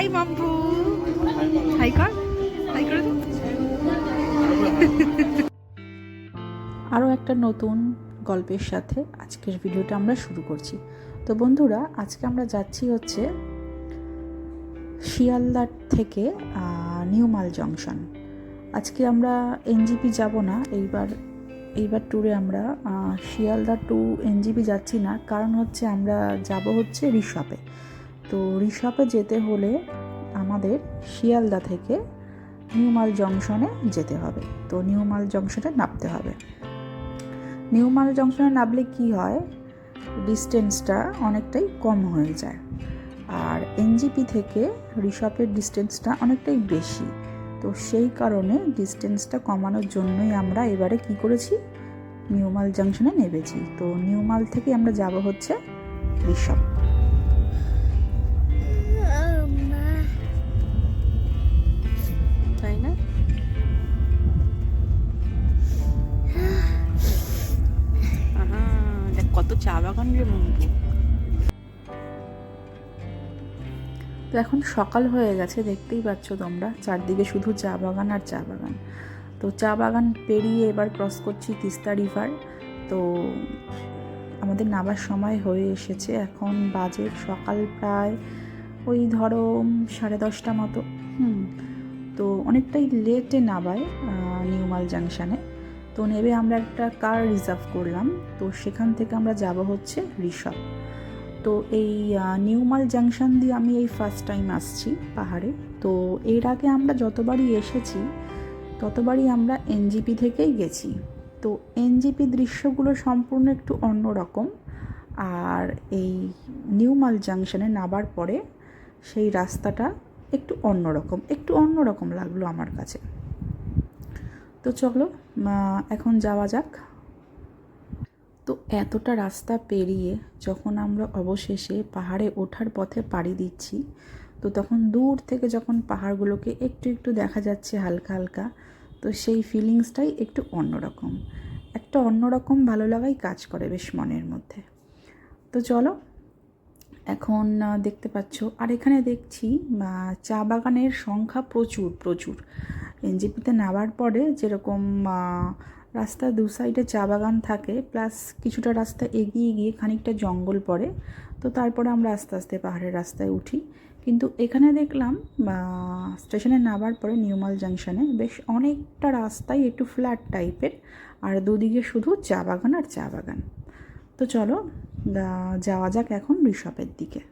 High Mampu, high কর, high করে দে। আরও একটা নতুন গল্পের সাথে আজকের ভিডিওটা আমরা শুরু করছি। তো বন্ধুরা, আজকে আমরা যাচ্ছি হচ্ছে শিয়ালদা থেকে নিউ মাল জংশন। আজকে আমরা এনজিপি যাব না, এইবার ট্যুরে আমরা শিয়ালদা টু এনজিপি যাচ্ছি না, কারণ হচ্ছে আমরা যাব হচ্ছে ঋষভে। তো ঋষভে যেতে হলে আমাদের শিয়ালদা থেকে নিউ মাল জংশনে যেতে হবে। তো নিউ মাল জংশনে নামতে হবে। নিউ মাল জংশনে নামলে কি হয়, ডিস্টেন্সটা অনেকটাই কম হয়ে যায়, আর এনজিপি থেকে ঋষভের ডিস্টেন্সটা অনেকটাই বেশি। তো সেই কারণে ডিস্টেন্সটা কমানোর জন্যই আমরা এবারে কি করেছি, নিউ মাল জংশনে নেমেছি। তো নিউ মাল থেকে আমরা যাব হচ্ছে ঋষভ। তাই না? কত চা বাগান রে বন্ধু। তো এখন সকাল হয়ে গেছে, দেখতেই পাচ্ছ তোমরা, চারদিকে শুধু চা বাগান আর চা বাগান। তো চা বাগান পেরিয়ে এবার ক্রস করছি তিস্তা রিভার। তো আমাদের নামার সময় হয়ে এসেছে, এখন বাজে সকাল প্রায় ওই ধরো 10:30 মতো। তো অনেকটাই লেটে নামায় নিউ মাল জাংশনে। তো নেবে আমরা একটা কার রিজার্ভ করলাম, তো সেখান থেকে আমরা যাব হচ্ছে ঋষভ। তো এই নিউ মাল জাংশন দিয়ে আমি এই ফার্স্ট টাইম আসছি পাহাড়ে। তো এর আগে আমরা যতবারই এসেছি ততবারই আমরা এনজিপি থেকেই গেছি। তো এনজিপি দৃশ্যগুলো সম্পূর্ণ একটু অন্যরকম, আর এই নিউ মাল জাংশনে নামার পরে সেই রাস্তাটা একটু অন্যরকম লাগলো আমার কাছে। তো চলো এখন যাওয়া যাক। তো এতটা রাস্তা পেরিয়ে যখন আমরা অবশেষে পাহাড়ে ওঠার পথে পাড়ি দিচ্ছি, তো তখন দূর থেকে যখন পাহাড়গুলোকে একটু একটু দেখা যাচ্ছে হালকা হালকা, তো সেই ফিলিংসটাই একটু অন্যরকম, একটা অন্যরকম ভালো লাগাই কাজ করে বেশ মনের মধ্যে। তো চলো, এখন দেখতে পাচ্ছ, আর এখানে দেখছি চা বাগানের সংখ্যা প্রচুর। এনজিপিতে নামার পরে যেরকম রাস্তার দু সাইডে চা বাগান থাকে, প্লাস কিছুটা রাস্তা এগিয়ে গিয়ে খানিকটা জঙ্গল পড়ে, তো তারপরে আমরা আস্তে আস্তে পাহাড়ের রাস্তায় উঠি। কিন্তু এখানে দেখলাম স্টেশনে নামার পরে নিউ মাল জাংশনে বেশ অনেকটা রাস্তাই একটু ফ্ল্যাট টাইপের, আর দুদিকে শুধু চা বাগান আর চা বাগান। তো চলো যাওয়া যাক এখন ঋষভের দিকে।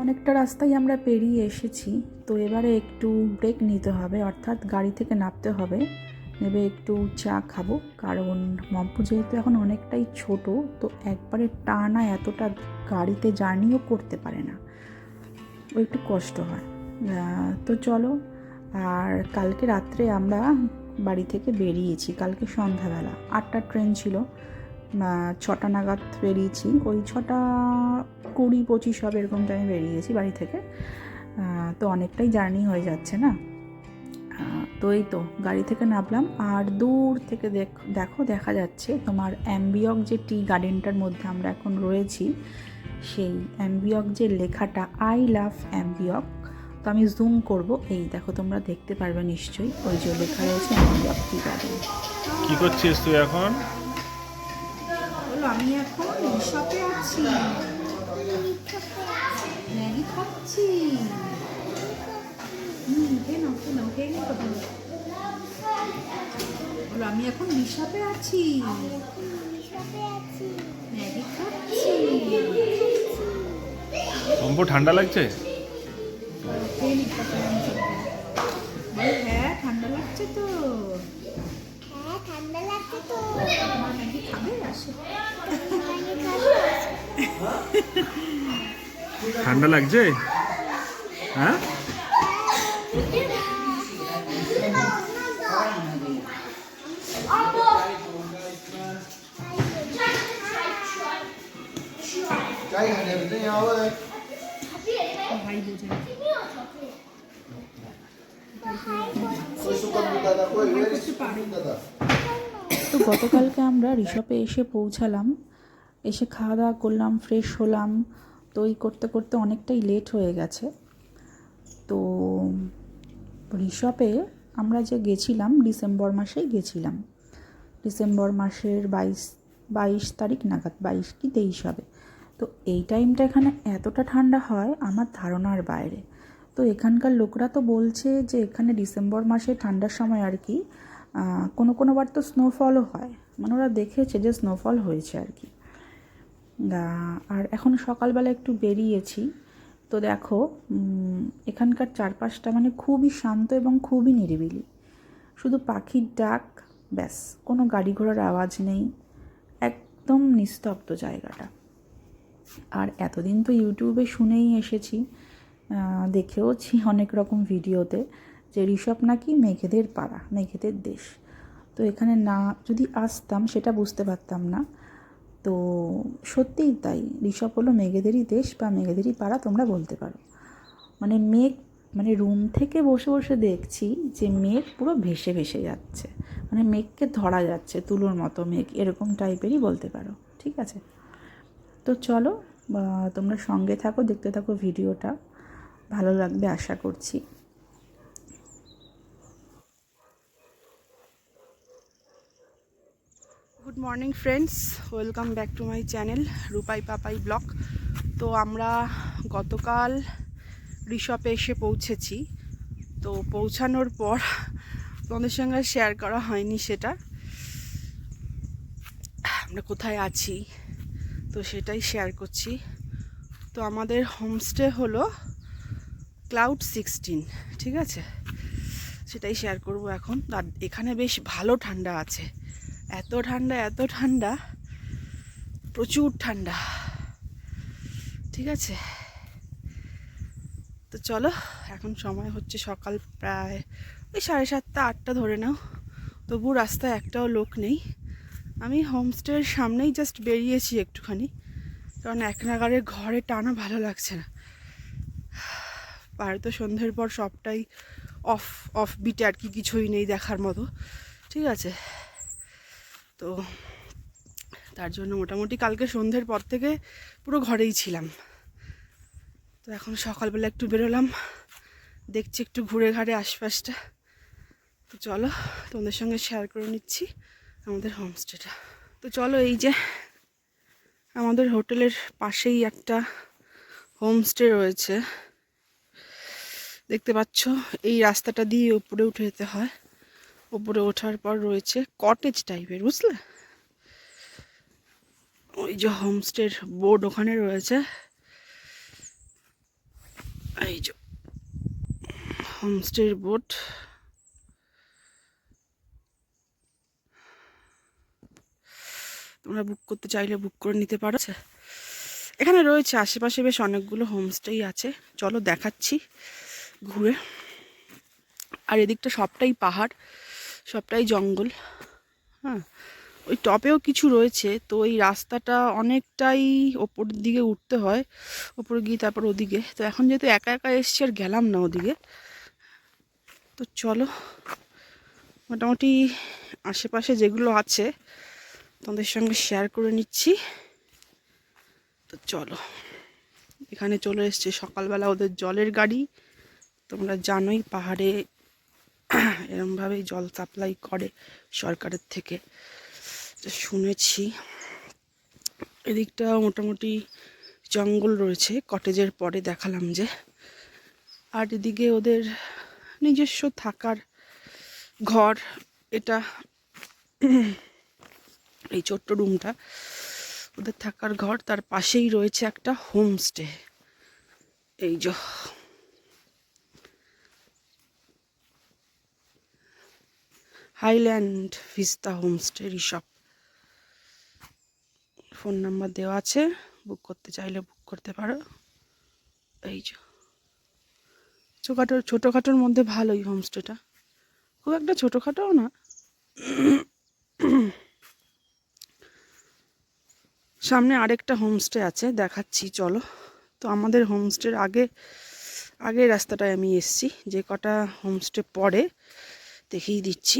অনেকটা রাস্তাই আমরা পেরিয়ে এসেছি, তো এবারে একটু ব্রেক নিতে হবে, অর্থাৎ গাড়ি থেকে নামতে হবে, নেবে একটু চা খাবো। কারণ মম্পু যেহেতু এখন অনেকটাই ছোট, তো একবারে টানা এতটা গাড়িতে জার্নিও করতে পারে না, ও একটু কষ্ট হয়। তো চলো, আর কালকে রাত্রে আমরা বাড়ি থেকে বেরিয়েছি, কালকে সন্ধ্যাবেলা 8টার ট্রেন ছিল, 6টা নাগাদ বেরিয়েছি, ওই 6:20-25 হবে এরকম টাইমে বেরিয়েছি বাড়ি থেকে। তো অনেকটাই জার্নি হয়ে যাচ্ছে না। তো এই তো গাড়ি থেকে নামলাম, আর দূর থেকে দেখো দেখা যাচ্ছে তোমার অ্যাম্বিয়ক যে টি গার্ডেনটার মধ্যে আমরা এখন রয়েছি, সেই অ্যাম্বিয়ক যে লেখাটা আই লাভ অ্যাম্বিয়ক, তো আমি জুম করব, এই দেখো তোমরা দেখতে পারবে নিশ্চয়ই, ওই যে লেখা রয়েছে অ্যাম্বিয়ক টি গার্ডেন। কি করছিস তুই এখন? আমি এখন ঋষভে আছি, ম্যাগি খাচ্ছি। আমি এখন ঋষভে আছি, ম্যাগি খাচ্ছি। অম্প ঠান্ডা লাগছে? হ্যাঁ ঠান্ডা লাগছে তো, তোমার ম্যাগি খাবে? আসে ঠান্ডা লাগছে? হ্যাঁ, ভাই বোঝে তো গতকালকে আমরা ঋষভে এসে পৌঁছালাম, এসে খাওয়া দাওয়া করলাম, ফ্রেশ হলাম। তো এই করতে করতে অনেকটাই লেট হয়ে গেছে। তো ঋষভে আমরা যে গেছিলাম ডিসেম্বর মাসেই গেছিলাম, ডিসেম্বর মাসের 22 তারিখ নাগাদ, 22 কি 23 হবে। তো এই টাইমটা এখানে এতটা ঠান্ডা হয় আমার ধারণার বাইরে। তো এখানকার লোকরা তো বলছে যে এখানে ডিসেম্বর মাসে ঠান্ডার সময় আর কি কোনো বার তো স্নোফলও হয়, মানে ওরা দেখেছে যে স্নোফল হয়েছে আর কি। আর এখন সকালবেলা একটু বেরিয়েছি, তো দেখো এখানকার চারপাশটা মানে খুবই শান্ত এবং খুবই নিরিবিলি, শুধু পাখির ডাক, ব্যাস, কোনো গাড়ি ঘোড়ার আওয়াজ নেই, একদম নিস্তব্ধ জায়গাটা। আর এতদিন তো ইউটিউবে শুনেই এসেছি, দেখেওছি অনেক রকম ভিডিওতে, যে ঋষভ নাকি মেঘেদের পাড়া, মেঘেদের দেশ। তো এখানে না যদি আসতাম সেটা বুঝতে পারতাম না। তো সত্যিই তাই, ঋষভ হলো মেঘেদেরই দেশ বা মেঘেদেরই পাড়া তোমরা বলতে পারো। মানে মেঘ, মানে রুম থেকে বসে বসে দেখছি যে মেঘ পুরো ভেসে ভেসে যাচ্ছে, মানে মেঘকে ধরা যাচ্ছে, তুলোর মতো মেঘ, এরকম টাইপেরই বলতে পারো। ঠিক আছে, তো চলো তোমরা সঙ্গে থাকো, দেখতে থাকো ভিডিওটা, ভালো লাগবে আশা করছি। Good morning friends, welcome back to my channel Rupai Papai blog. তো আমরা গতকাল ঋষভে এসে পৌঁছেছি। তো পৌঁছানোর পর তোমাদের সঙ্গে শেয়ার করা হয়নি সেটা, আমরা কোথায় আছি তো সেটাই শেয়ার করছি। তো আমাদের হোমস্টে হলো ক্লাউড 16, ঠিক আছে, সেটাই শেয়ার করব এখন। আর এখানে বেশ ভালো ঠান্ডা আছে, এত ঠান্ডা, প্রচুর ঠান্ডা, ঠিক আছে। তো চলো, এখন সময় হচ্ছে সকাল প্রায় ওই 7:30 8টা ধরে নাও, তবু রাস্তায় একটাও লোক নেই। আমি হোমস্টের সামনেই জাস্ট বেরিয়েছি একটুখানি, কারণ এক নাগারে ঘরে টানা ভালো লাগছে না। পারে তো সন্ধ্যের পর সবটাই অফ বিটে আর কি, কিছুই নেই দেখার মতো, ঠিক আছে। তো তার জন্য মোটামুটি কালকে সন্ধ্যের পর থেকে পুরো ঘরেই ছিলাম। তো এখন সকালবেলা একটু বেরোলাম, দেখছি একটু ঘুরে ঘাড়ে আশপাশটা। তো চলো তোমাদের সঙ্গে শেয়ার করে নিচ্ছি আমাদের হোমস্টেটা। তো চলো, এই যে আমাদের হোটেলের পাশেই একটা হোমস্টে রয়েছে, দেখতে পাচ্ছ। এই রাস্তাটা দিয়ে উপরে উঠে যেতে হয়, উপরে ওঠার পর রয়েছে কটেজ টাইপের, বুঝলে। ওই যে হোমস্টের বোর্ড ওখানে রয়েছে, এই যে হোমস্টের বোর্ড। তোমরা বুক করতে চাইলে বুক করে নিতে পারো। এখানে রয়েছে আশেপাশে বেশ অনেকগুলো হোমস্টেই আছে, চলো দেখাচ্ছি ঘুরে। আর এদিকটা সবটাই পাহাড়, সবটাই জঙ্গল, হ্যাঁ। ওই টপেও কিছু রয়েছে, তো এই রাস্তাটা অনেকটাই ওপরের দিকে উঠতে হয়, ওপরে গিয়ে তারপর ওদিকে। তো এখন যেহেতু একা একা এসছি আর গেলাম না ওদিকে। তো চলো, মোটামুটি আশেপাশে যেগুলো আছে তোমাদের সঙ্গে শেয়ার করে নিচ্ছি। তো চলো, এখানে চলে এসছে সকালবেলা ওদের জলের গাড়ি। তোমরা জানোই পাহাড়ে এরমভাবেই জল সাপ্লাই করে সরকারের থেকে, শুনেছি। এদিকটা মোটামুটি জঙ্গল রয়েছে, কটেজের পরে দেখালাম যে। আর এদিকে ওদের নিজস্ব থাকার ঘর, এটা এই ছোট্ট রুমটা ওদের থাকার ঘর, তার পাশেই রয়েছে একটা হোমস্টে। এই যে highland vista homestay Rishabh, phone number দেওয়া আছে, বুক করতে চাইলে বুক করতে পারো। এই যে ছোটোখাটোর মধ্যে ভালোই হোমস্টেটা, খুব একটা ছোটোখাটোও না। সামনে আরেকটা হোমস্টে আছে, দেখাচ্ছি চলো। তো আমাদের হোমস্টের আগের রাস্তাটায় আমি এসছি, যে কটা হোমস্টে পরে দেখিয়ে দিচ্ছি।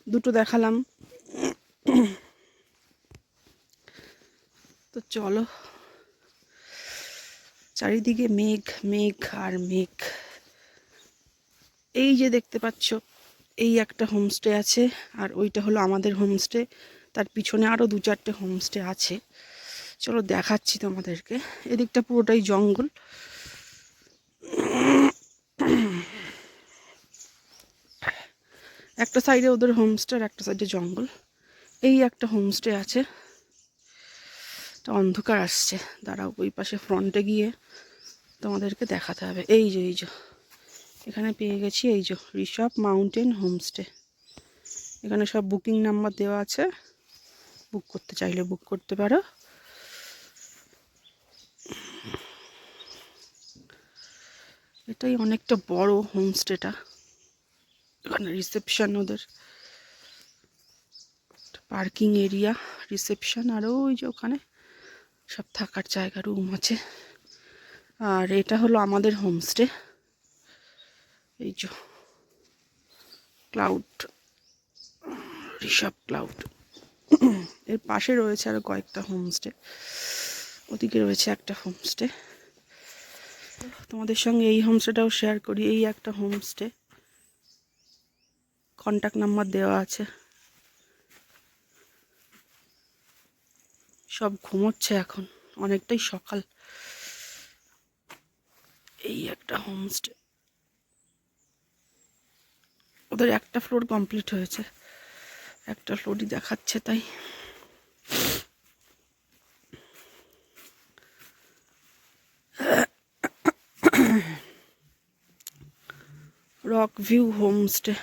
দুটো দেখালাম, তো চলো। চারিদিকে মেঘ মেঘ আর মেঘ। এই যে দেখতে পাচ্ছ, এই একটা হোমস্টে আছে, আর ওইটা হলো আমাদের হোমস্টে। তার পিছনে আরও 2-4টে হোমস্টে আছে, চলো দেখাচ্ছি তোমাদেরকে। এদিকটা পুরোটাই জঙ্গল। একটা সাইডে ওদের হোমস্টে আর একটা সাইডে জঙ্গল। এই একটা হোমস্টে আছে, এটা অন্ধকার আসছে, দাঁড়াও ওই পাশে ফ্রন্টে গিয়ে তোমাদেরকে দেখাতে হবে। এই যে এখানে পেয়ে গেছি, এই যে ঋষভ মাউন্টেন হোমস্টে। এখানে সব বুকিং নাম্বার দেওয়া আছে, বুক করতে চাইলে বুক করতে পারো। এটাই অনেকটা বড় হোমস্টেটা। এখানে রিসেপশন, ওদের পার্কিং এরিয়া, রিসেপশন, আর ওই যে ওখানে সব থাকার জায়গা, রুম আছে। আর এটা হলো আমাদের হোমস্টে। এই যে ক্লাউড, ঋষভ ক্লাউড। এর পাশে রয়েছে আরো কয়েকটা হোমস্টে, ওদিকে রয়েছে একটা হোমস্টে। তোমাদের সঙ্গে এই হোমস্টেটাও শেয়ার করি। এই একটা হোমস্টে, কন্ট্যাক্ট নাম্বার দেওয়া আছে। সব ঘুমোচ্ছে এখন, অনেকটাই সকাল। এই একটা হোমস্টে, ওদের একটা ফ্লোর কমপ্লিট হয়েছে, একটা ফ্লোরই দেখাচ্ছে তাই। Rock view homestay.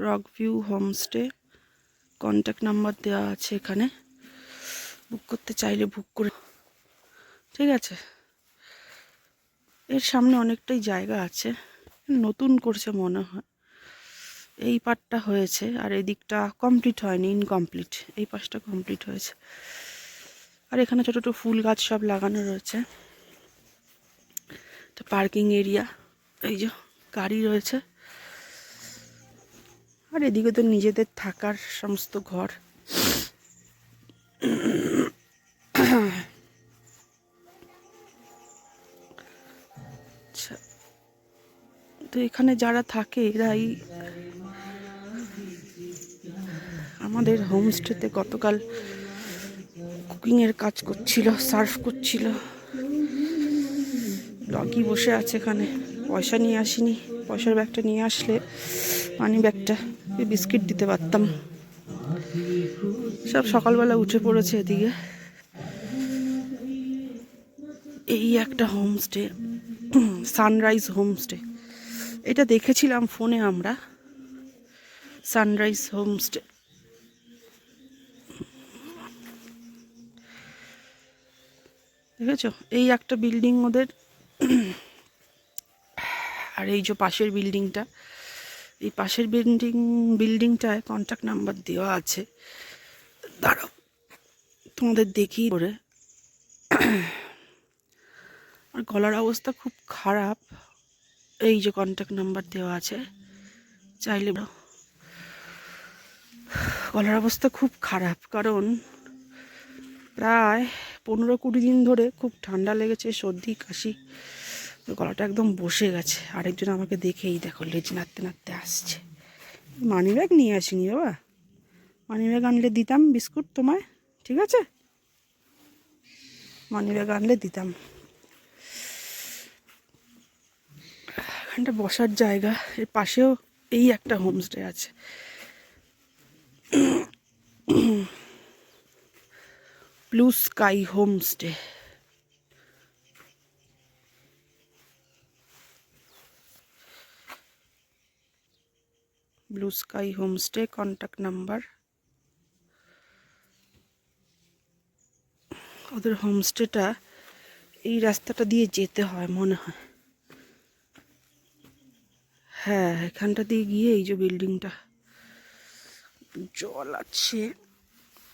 Rock view homestay, contact number দেওয়া আছে এখানে, বুক করতে চাইলে বুক করে। ঠিক আছে, এর সামনে অনেকটাই জায়গা আছে, নতুন করছে মনে হয়। এই পার্টটা হয়েছে, আর এদিকটা কমপ্লিট হয়নি, ইনকমপ্লিট। এই পাশটা কমপ্লিট হয়েছে, আর এখানে ছোটো ছোটো ফুল গাছ সব লাগানো রয়েছে। পার্কিং এরিয়া, এই যে গাড়ি রয়েছে, আর এদিকে তো নিজেদের থাকার সমস্ত ঘর। আচ্ছা, তো এখানে যারা থাকে এরাই আমাদের হোমস্টেতে গতকাল কুকিংয়ের কাজ করছিল, সার্ভ করছিল। ডগি বসে আছে এখানে, পয়সা নিয়ে আসিনি, পয়সার ব্যাগটা নিয়ে আসলে মানি ব্যাগটা বিস্কিট দিতে পারতাম। সব সকালবেলা উঠে পড়েছে এদিকে। এই একটা হোমস্টে, সানরাইজ হোমস্টে। এটা দেখেছিলাম ফোনে আমরা, সানরাইজ হোমস্টে। দেখেছো, এই একটা বিল্ডিং ওদের, আর এই যে পাশের বিল্ডিংটা, এই পাশের বিল্ডিংটায় কন্ট্যাক্ট নাম্বার দেওয়া আছে। দাঁড়াও তোমাদের দেখি করে। আর গলার অবস্থা খুব খারাপ, এই যে কন্ট্যাক্ট নাম্বার দেওয়া আছে, চাইলে। গলার অবস্থা খুব খারাপ, কারণ প্রায় 15-20 দিন ধরে খুব ঠান্ডা লেগেছে, সর্দি কাশি, গলাটা একদম বসে গেছে। আরেকজন আমাকে দেখেই দেখো লেজ নাড়তে নাড়তে আসছে। মানি ব্যাগ নিয়ে আসিনি বাবা, মানি ব্যাগ আনলে দিতাম বিস্কুট তোমায়, ঠিক আছে? মানি ব্যাগ আনলে দিতাম। এখানটা বসার জায়গা, এর পাশেও এই একটা হোমস্টে আছে, blue sky homestay. Blue sky homestay, contact number. ওদের হোমস্টেটা এই রাস্তাটা দিয়ে যেতে হয় মনে হয়। হ্যাঁ, এখানটা দিয়ে গিয়ে এই যে বিল্ডিংটা, জল আছে,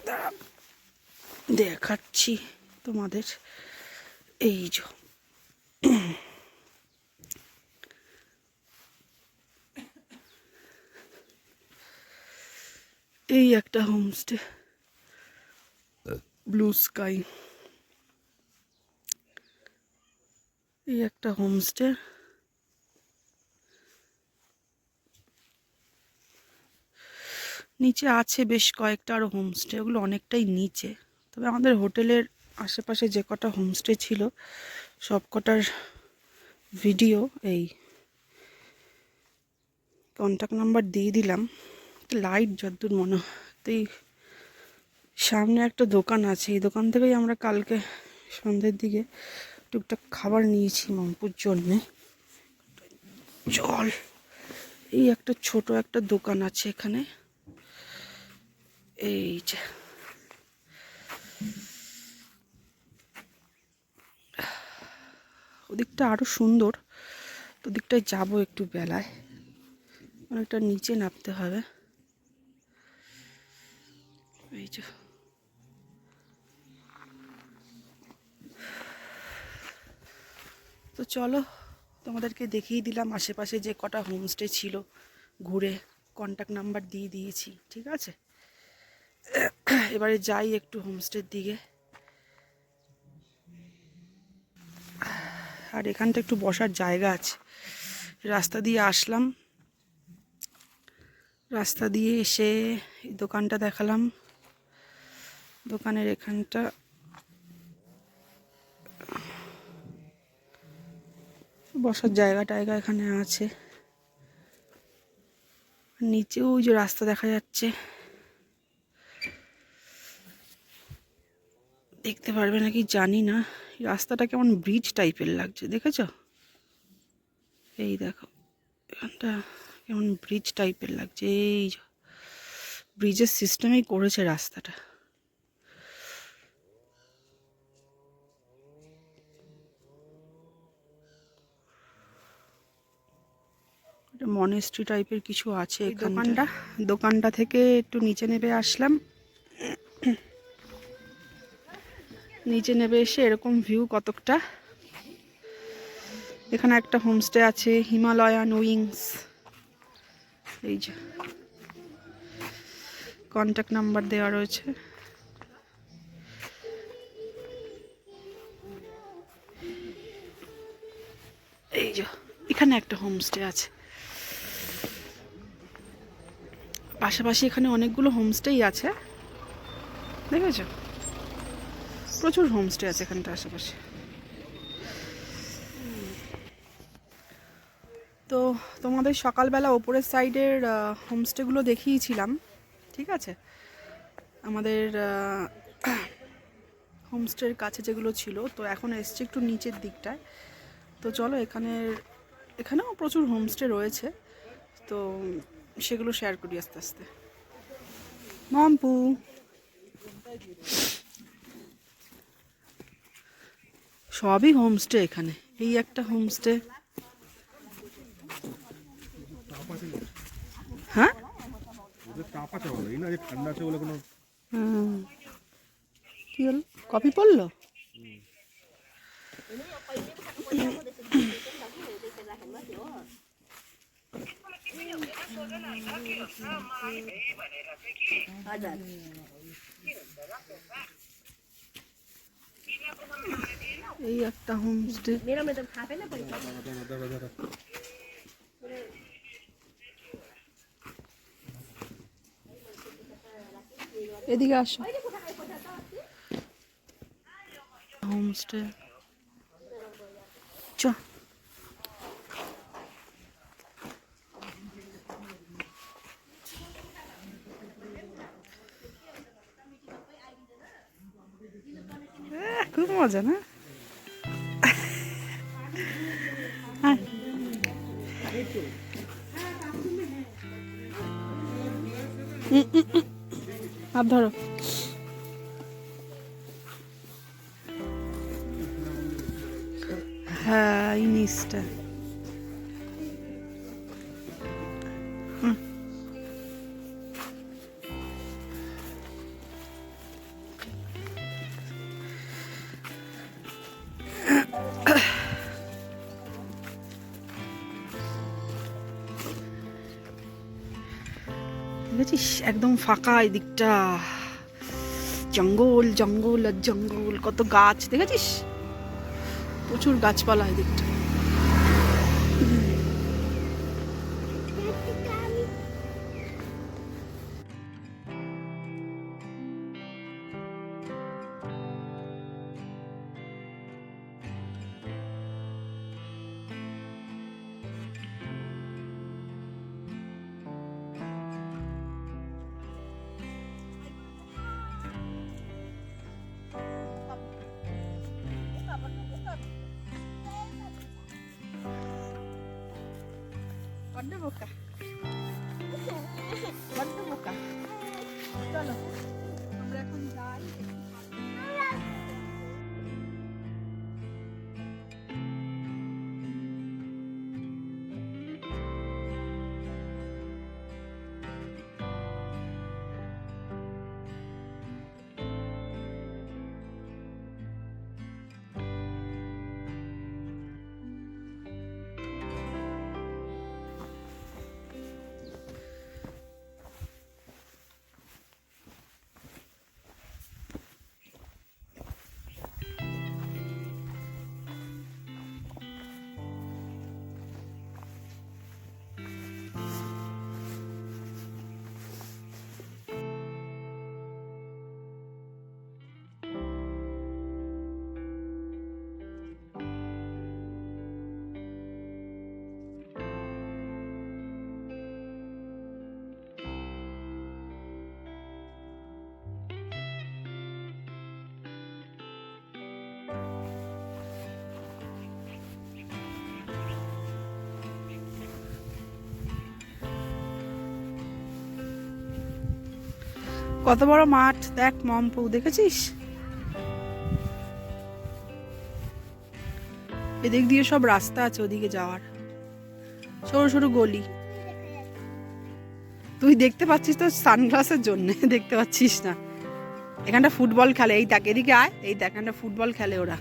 দাঁড়া দেখাচ্ছি তোমাদের। এই যে এই একটা হোমস্টে, ব্লু স্কাই, এই একটা হোমস্টে। নিচে আছে বেশ কয়েকটা আরও হোমস্টে, ওগুলো অনেকটাই নিচে। তবে আমাদের হোটেলের আশেপাশে যে কটা হোমস্টে ছিল সব কটার ভিডিও এই কন্ট্যাক্ট নাম্বার দিয়ে দিলাম। লাইট যতদূর মনে হয়, তো এই সামনে একটা দোকান আছে, এই দোকান থেকেই আমরা কালকে সন্ধ্যের দিকে টুকটাক খাবার নিয়েছি মামপুর জন্যে। জল, এই একটা ছোট একটা দোকান আছে এখানে। এই যে ওদিকটা আরো সুন্দর, তো দিকটায় যাবো একটু বেলায়, অনেকটা নিচে নামতে হবে। এই যে তো চলো, তোমাদেরকে দেখিয়ে দিলাম আশেপাশে যে কটা হোমস্টে ছিল, ঘুরে কন্ট্যাক্ট নাম্বার দিয়ে দিয়েছি, ঠিক আছে। এবারে যাই একটু হোমস্টের দিকে। আর এখানটা একটু বসার জায়গা আছে, রাস্তা দিয়ে আসলাম, রাস্তা দিয়ে এসে এই দোকানটা দেখালাম। দোকানের এখানটা বসার জায়গা টায়গা এখানে আছে। নিচেও ওই যে রাস্তা দেখা যাচ্ছে, দেখতে পারবে নাকি জানি না। রাস্তাটা কেমন ব্রিজ টাইপের লাগছে, দেখেছো? এই দেখো এখানটা কেমন ব্রিজ টাইপের লাগছে, এই ব্রিজের সিস্টেমেই করেছে রাস্তাটা। মনেস্ট্রি টাইপের কিছু আছে দোকানটা। দোকানটা থেকে একটু নিচে নেমে আসলাম। নিচে নেমে এসে এরকম ভিউ কতকটা। এখানে একটা হোমস্টে আছে, হিমালয়ান উইংস। এই যে কন্ট্যাক্ট নাম্বার দেওয়া রয়েছে। এই যে এখানে একটা হোমস্টে আছে, পাশাপাশি এখানে অনেকগুলো হোমস্টেই আছে, দেখেছো? প্রচুর হোমস্টে আছে এখানটা আশেপাশে। তো তোমাদের সকালবেলা ওপরের সাইডের হোমস্টেগুলো দেখিয়েছিলাম, ঠিক আছে। আমাদের হোমস্টের কাছে যেগুলো ছিল, তো এখন এসছে একটু নিচের দিকটায়। তো চলো, এখানেও প্রচুর হোমস্টে রয়েছে, তো সেগুলো শেয়ার করি আস্তে আস্তে। মাম্পু, সবই হোমস্টে এখানে। এই একটা হোমস্টে, হ্যাঁ কি হলো, কপি পড়লো? এই একটা হোমস্টে। এদিকে আসো, হোমস্টে চ। খুব মজা না? হাত ধরো। হ্যাঁ, এই নিচটা দেখেছিস একদম ফাঁকা এই দিকটা, জঙ্গল জঙ্গল আর জঙ্গল, কত গাছ দেখেছিস, প্রচুর গাছপালা এই দিকটা। বড্ড বোকা, বড্ড বোকা। চলো আমরা এখন যাই। কত বড় মাঠ দেখ মম্পু, দেখেছিস? এদিক দিয়ে সব রাস্তা আছে ওদিকে যাওয়ার, সরু সরু গলি। তুই দেখতে পাচ্ছিস তো সানগ্লাসের জন্য দেখতে পাচ্ছিস না। এখানটা ফুটবল খেলে, এই দেখ এদিকে আয়, এই দেখ এখানটা ফুটবল খেলে ওরা।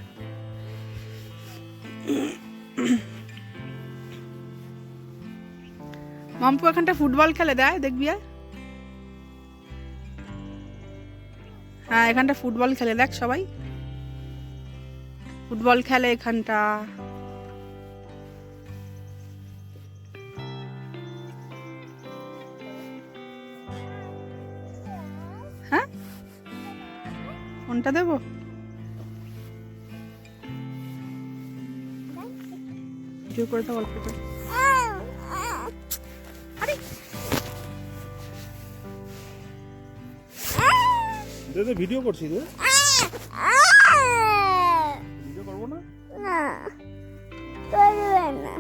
মাম্পু এখানটা ফুটবল খেলে, দেয় দেখবি। হ্যাঁ এখানটা ফুটবল খেলে, দেখ সবাই ফুটবল খেলে এখানটা। হ্যাঁ কোনটা দেবো? ভিডিও করে দাও অল্প করে। আরে দে ভিডিও করছি, রে ভিডিও করবো না, করবে না।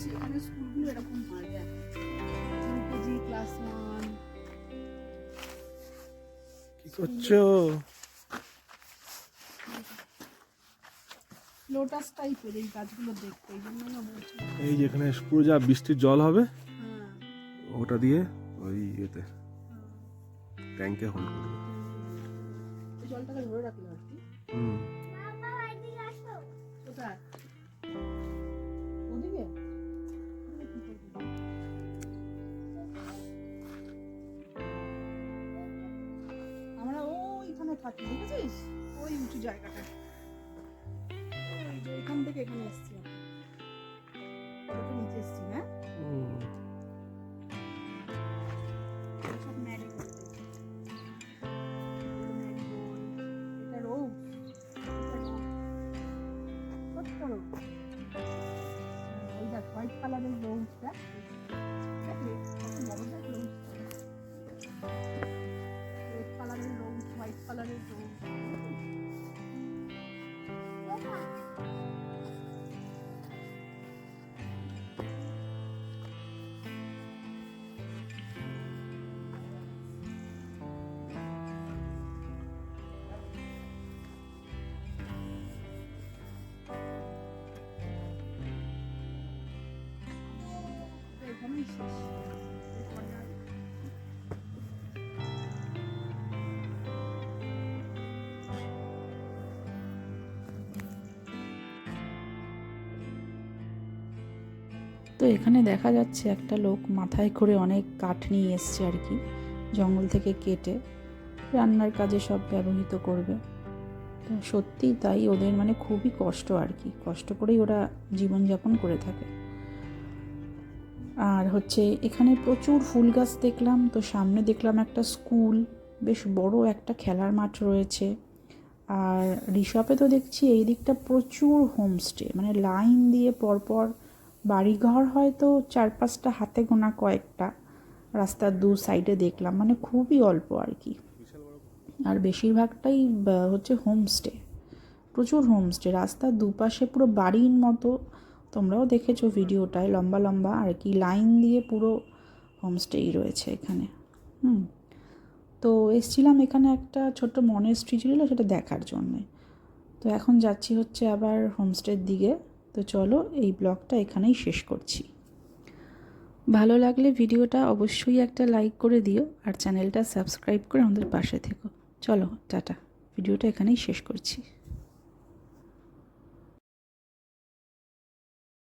দেখছি এখানে স্কুলগুলো এরকম হয় কেজি ক্লাস 1 কি করছো? লোটাস টাইপের এই গাছগুলো দেখতে, এই জন্য না বলছি। এই যেখানে পুরো যা বৃষ্টির জল হবে হ্যাঁ, ওটা দিয়ে ওই ইয়েতে ট্যাঙ্কে হোল্ড করবে। এই জলটাকে ধরে রাখলে আর কি। হুম। কোথায়? ওদিকে? আমরা ওইখানে থাকি, দেখেছিস ওই উঁচু জায়গাটা, এখান থেকে এখানে এসছি নিচে এসছি। হ্যাঁ, সব ম্যারিগোল্ড, এটা রোজ, ওই দেখ হোয়াইট কালারের রোজটা, রেড কালারের রোজ, হোয়াইট কালারের রোজ। এখানেই শেষ। তো এখানে দেখা যাচ্ছে একটা লোক মাথায় করে অনেক কাঠ নিয়ে এসছে আর কি, জঙ্গল থেকে কেটে রান্নার কাজে সব ব্যবহৃত করবে। তো সত্যিই তাই, ওদের মানে খুবই কষ্ট আর কি, কষ্ট করেই ওরা জীবনযাপন করে থাকে। আর হচ্ছে এখানে প্রচুর ফুল গাছ দেখলাম, তো সামনে দেখলাম একটা স্কুল, বেশ বড় একটা খেলার মাঠ রয়েছে। আর রিসর্টে তো দেখছি এই দিকটা প্রচুর হোমস্টে, মানে লাইন দিয়ে পরপর বাড়িঘর হয়তো 4-5টা হাতে গোনা কয়েকটা রাস্তার দু সাইডে দেখলাম, মানে খুবই অল্প আর কি। আর বেশিরভাগটাই হচ্ছে হোমস্টে, প্রচুর হোমস্টে, রাস্তার দুপাশে পুরো বাড়ির মতো। তোমরাও দেখেছো ভিডিওটায়, লম্বা লম্বা আর কি লাইন দিয়ে পুরো হোমস্টেই রয়েছে এখানে। তো এসছিলাম এখানে একটা ছোট্ট মনেস্ট্রি ছিল, সেটা দেখার জন্যে। তো এখন যাচ্ছি হচ্ছে আবার হোমস্টের দিকে। তো চলো এই ব্লগটা এখানেই শেষ করছি। ভালো লাগলে ভিডিওটা অবশ্যই একটা লাইক করে দিও, আর চ্যানেলটা সাবস্ক্রাইব করে আমাদের পাশে থেকো। চলো টাটা, ভিডিওটা এখানেই শেষ করছি।